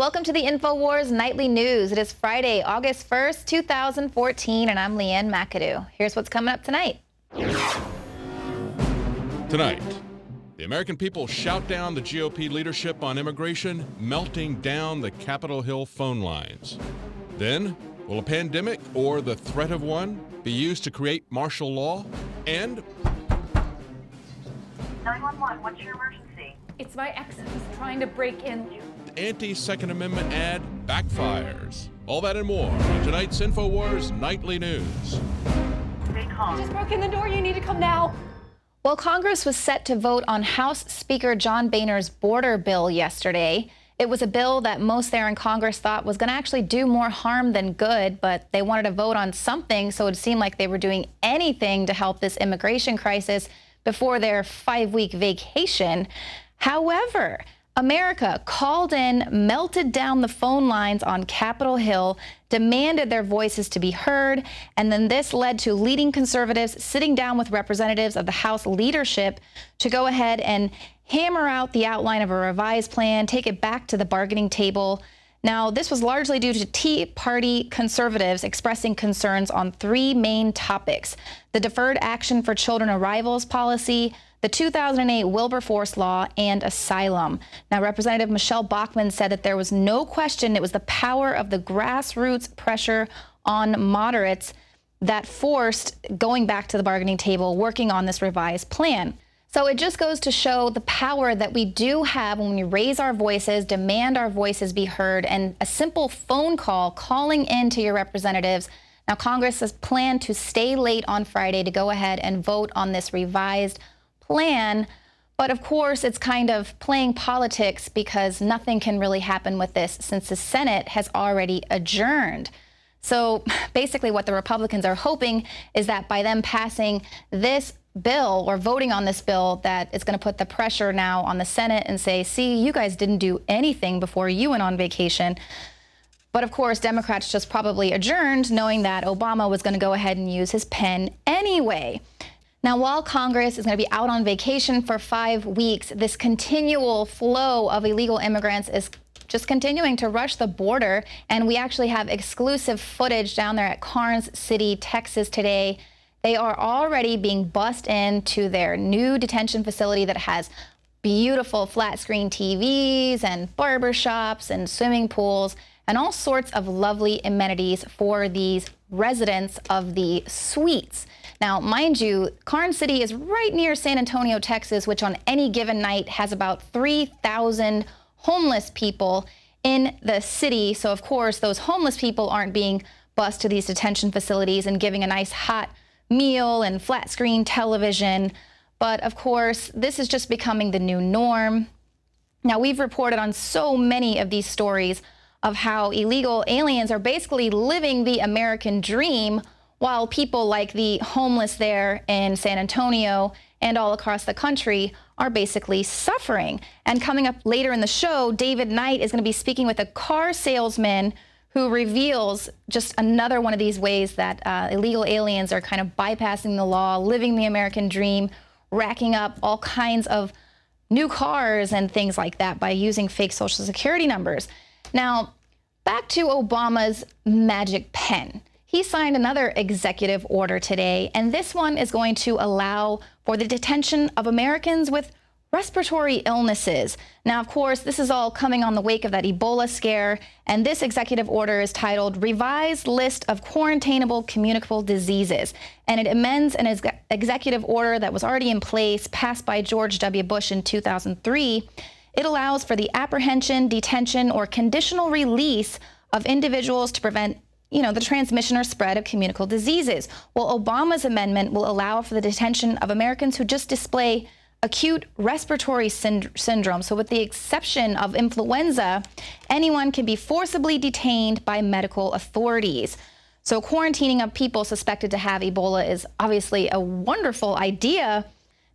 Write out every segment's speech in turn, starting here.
Welcome to the InfoWars Nightly News. It is Friday, August 1st, 2014, and I'm Leanne McAdoo. Here's what's coming up tonight. Tonight, the American people shout down the GOP leadership on immigration, melting down the Capitol Hill phone lines. Then, will a pandemic or the threat of one be used to create martial law? And 911, what's your emergency? It's my ex who's trying to break in. the anti-Second Amendment ad backfires. All that and more on tonight's InfoWars Nightly News. Stay calm. Just broke in the door. You need to come now. Well, Congress was set to vote on House Speaker John Boehner's border bill yesterday. It was a bill that most there in Congress thought was going to actually do more harm than good, but they wanted to vote on something, so it seemed like they were doing anything to help this immigration crisis before their 5-week vacation. However, America called in, melted down the phone lines on Capitol Hill, demanded their voices to be heard, and then this led to leading conservatives sitting down with representatives of the House leadership to go ahead and hammer out the outline of a revised plan, take it back to the bargaining table. Now, this was largely due to Tea Party conservatives expressing concerns on 3 main topics: the Deferred Action for Children Arrivals policy, the 2008 Wilberforce law, and asylum. Now, Representative Michelle Bachmann said that there was no question it was the power of the grassroots pressure on moderates that forced going back to the bargaining table, working on this revised plan. So it just goes to show the power that we do have when we raise our voices, demand our voices be heard, and a simple phone call calling in to your representatives. Now, Congress has planned to stay late on Friday to go ahead and vote on this revised plan. But of course, it's kind of playing politics because nothing can really happen with this since the Senate has already adjourned. So basically what the Republicans are hoping is that by them passing this bill or voting on this bill, that it's going to put the pressure now on the Senate and say, see, you guys didn't do anything before you went on vacation. But of course, Democrats just probably adjourned knowing that Obama was going to go ahead and use his pen anyway. Now, while Congress is going to be out on vacation for 5 weeks, this continual flow of illegal immigrants is just continuing to rush the border. And we actually have exclusive footage down there at Karnes City, Texas today. They are already being bussed into their new detention facility that has beautiful flat screen TVs and barbershops and swimming pools and all sorts of lovely amenities for these residents of the suites. Now, mind you, Karnes City is right near San Antonio, Texas, which on any given night has about 3,000 homeless people in the city. So, of course, those homeless people aren't being bused to these detention facilities and giving a nice hot meal and flat screen television. But of course, this is just becoming the new norm. Now, we've reported on so many of these stories of how illegal aliens are basically living the American dream while people like the homeless there in San Antonio and all across the country are basically suffering. And coming up later in the show, David Knight is going to be speaking with a car salesman who reveals just another one of these ways that illegal aliens are kind of bypassing the law, living the American dream, racking up all kinds of new cars and things like that by using fake Social Security numbers. Now, back to Obama's magic pen. He signed another executive order today, and this one is going to allow for the detention of Americans with respiratory illnesses. Now, of course, this is all coming on the wake of that Ebola scare, and this executive order is titled Revised List of Quarantainable Communicable Diseases, and it amends an executive order that was already in place, passed by George W. Bush in 2003. It allows for the apprehension, detention, or conditional release of individuals to prevent the transmission or spread of communicable diseases. Well, Obama's amendment will allow for the detention of Americans who just display acute respiratory syndrome. So with the exception of influenza, anyone can be forcibly detained by medical authorities. So quarantining of people suspected to have Ebola is obviously a wonderful idea.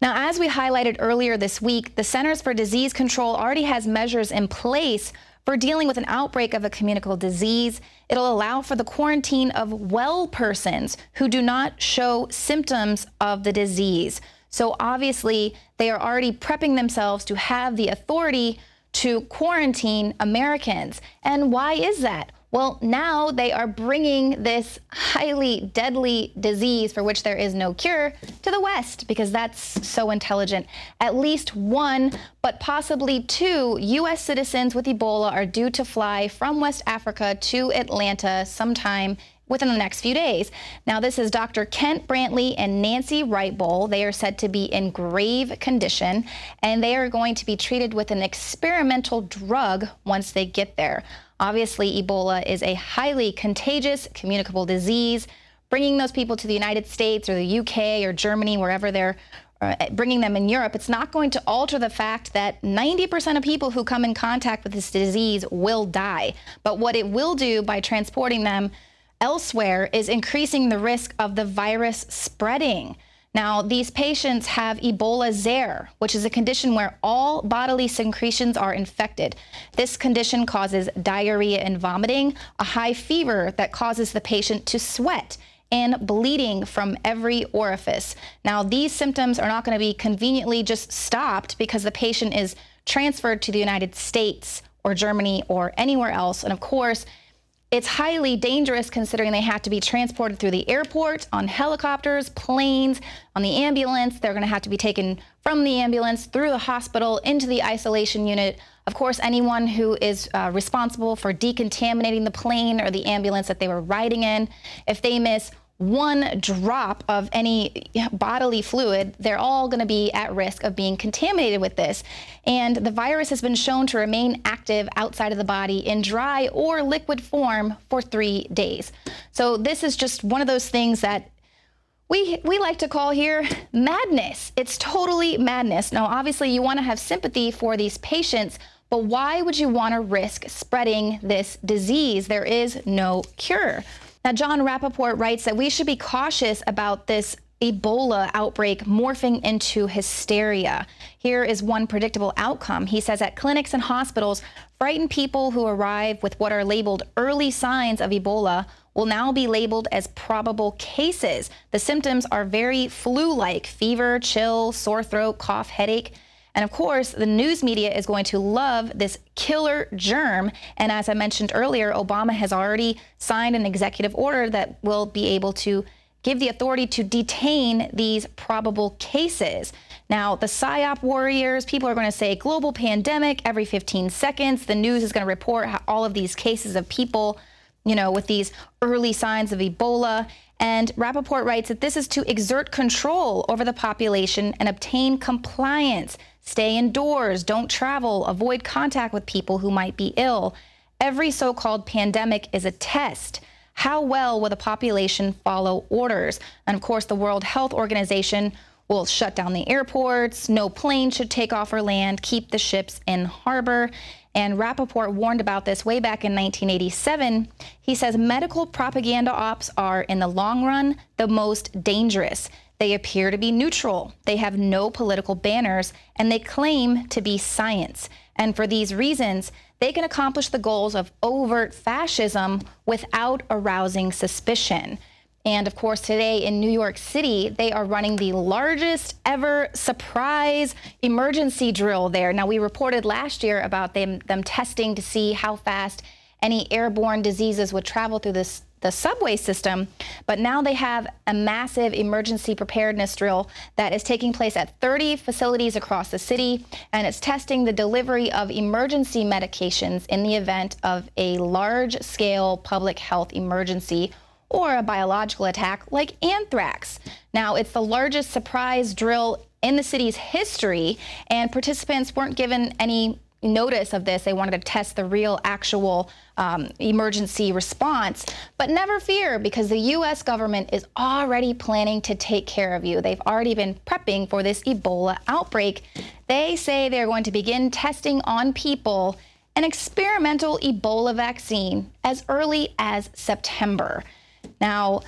Now, as we highlighted earlier this week, the Centers for Disease Control already has measures in place for dealing with an outbreak of a communicable disease. It'll allow for the quarantine of well persons who do not show symptoms of the disease. So obviously, they are already prepping themselves to have the authority to quarantine Americans. And why is that? Well, now they are bringing this highly deadly disease for which there is no cure to the West because that's so intelligent. At least one, but possibly two U.S. citizens with Ebola are due to fly from West Africa to Atlanta sometime within the next few days. Now, this is Dr. Kent Brantley and Nancy Wright-Bowl. They are said to be in grave condition, and they are going to be treated with an experimental drug once they get there. Obviously, Ebola is a highly contagious, communicable disease. Bringing those people to the United States or the UK or Germany, wherever they're bringing them in Europe, it's not going to alter the fact that 90% of people who come in contact with this disease will die. But what it will do by transporting them elsewhere is increasing the risk of the virus spreading. Now, these patients have Ebola zaire, which is a condition where all bodily secretions are infected. This condition causes diarrhea and vomiting, a high fever that causes the patient to sweat, and bleeding from every orifice. Now, these symptoms are not going to be conveniently just stopped because the patient is transferred to the United States or Germany or anywhere else. And of course, it's highly dangerous considering they have to be transported through the airport, on helicopters, planes, on the ambulance. They're going to have to be taken from the ambulance through the hospital into the isolation unit. Of course, anyone who is responsible for decontaminating the plane or the ambulance that they were riding in, if they miss one drop of any bodily fluid, they're all going to be at risk of being contaminated with this. And the virus has been shown to remain active outside of the body in dry or liquid form for 3 days. So this is just one of those things that we like to call here madness. It's totally madness. Now, obviously, you want to have sympathy for these patients, but why would you want to risk spreading this disease? There is no cure. Now, John Rappaport writes that we should be cautious about this Ebola outbreak morphing into hysteria. Here is one predictable outcome. He says at clinics and hospitals, frightened people who arrive with what are labeled early signs of Ebola will now be labeled as probable cases. The symptoms are very flu-like: fever, chill, sore throat, cough, headache. And of course, the news media is going to love this killer germ. And as I mentioned earlier, Obama has already signed an executive order that will be able to give the authority to detain these probable cases. Now, the PSYOP warriors, people are going to say global pandemic every 15 seconds. The news is going to report how all of these cases of people, with these early signs of Ebola. And Rappaport writes that this is to exert control over the population and obtain compliance. Stay indoors, don't travel, avoid contact with people who might be ill. Every so-called pandemic is a test. How well will the population follow orders? And of course, the World Health Organization will shut down the airports. No plane should take off or land. Keep the ships in harbor. And Rappaport warned about this way back in 1987. He says medical propaganda ops are, in the long run, the most dangerous. They appear to be neutral. They have no political banners, and they claim to be science. And for these reasons, they can accomplish the goals of overt fascism without arousing suspicion. And of course, today in New York City, they are running the largest ever surprise emergency drill there. Now, we reported last year about them testing to see how fast any airborne diseases would travel through the subway system, but now they have a massive emergency preparedness drill that is taking place at 30 facilities across the city, and it's testing the delivery of emergency medications in the event of a large-scale public health emergency or a biological attack like anthrax. Now, it's the largest surprise drill in the city's history, and participants weren't given any notice of this. They wanted to test the real, actual emergency response. But never fear, because the U.S. government is already planning to take care of you. They've already been prepping for this Ebola outbreak. They say they're going to begin testing on people an experimental Ebola vaccine as early as September. Now,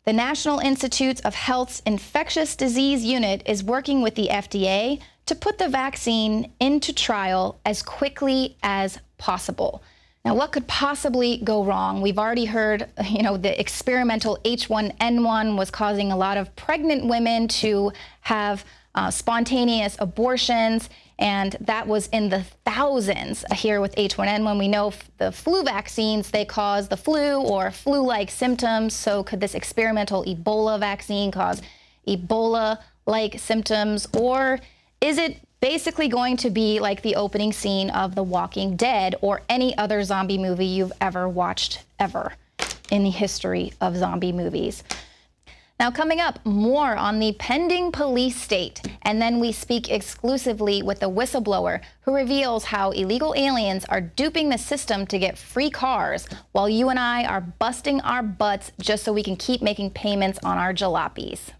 the National Institutes of Health's Infectious Disease Unit is working with the FDA to put the vaccine into trial as quickly as possible. Now, what could possibly go wrong? We've already heard, the experimental H1N1 was causing a lot of pregnant women to have spontaneous abortions. and that was in the thousands here with H1N1. We know the flu vaccines, they cause the flu or flu-like symptoms. So could this experimental Ebola vaccine cause Ebola-like symptoms? Or is it basically going to be like the opening scene of The Walking Dead or any other zombie movie you've ever watched ever in the history of zombie movies? Now, coming up, more on the pending police state. And then we speak exclusively with a whistleblower who reveals how illegal aliens are duping the system to get free cars while you and I are busting our butts just so we can keep making payments on our jalopies.